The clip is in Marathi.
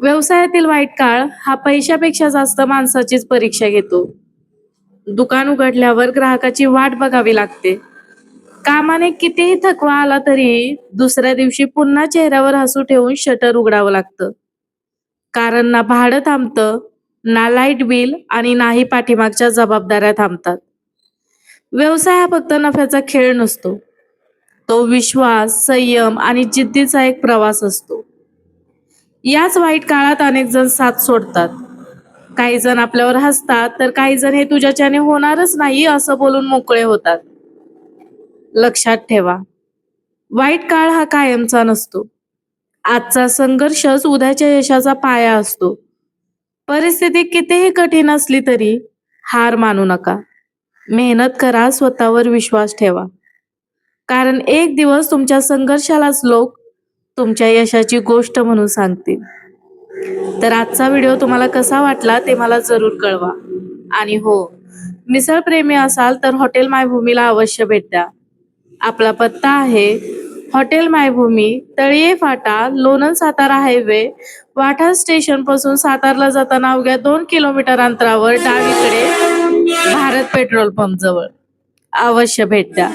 व्यवसायातील वाईट काळ हा पैशापेक्षा जास्त माणसाचीच परीक्षा घेतो. दुकान उघडल्यावर ग्राहकाची वाट बघावी लागते. कामाने कितीही थकवा आला तरी दुसऱ्या दिवशी पुन्हा चेहऱ्यावर हसू ठेवून शटर उघडावं लागतं. कारण ना भाडं थांबतं, ना लाईट बिल आणि नाही पाठीमागच्या जबाबदाऱ्या थांबतात. व्यवसाय हा फक्त नफ्याचा खेळ नसतो. तो विश्वास, संयम आणि जिद्दीचा एक प्रवास असतो. याच वाईट काळात अनेक जण साथ सोडतात. काही जण आपल्यावर हसतात, तर काही जण हे तुझ्याच्याने होणारच नाही असं बोलून मोकळे होतात. लक्षात ठेवा, वाईट काळ हा कायमचा नसतो. आजचा संघर्षच उद्याच्या यशाचा पाया असतो. परिस्थिती कितीही कठीण असली तरी हार मानू नका. मेहनत करा, स्वतःवर विश्वास ठेवा. कारण एक दिवस तुमच्या संघर्षालाच लोक तुमच्या यशाची गोष्ट म्हणून सांगतील. तर आजचा व्हिडिओ तुम्हाला कसा वाटला ते मला जरूर कळवा. आणि हो, मिसळ प्रेमी असाल तर हॉटेल मायभूमीला अवश्य भेट द्या. आपला पत्ता आहे हॉटेल मायभूमी, तळीये फाटा, लोणंद सातारा हायवे, वाठा स्टेशन पासून सातारला जाताना अवघ्या 2 किलोमीटर अंतरावर डावीकडे भारत पेट्रोल पंप जवळ. अवश्य भेट द्या.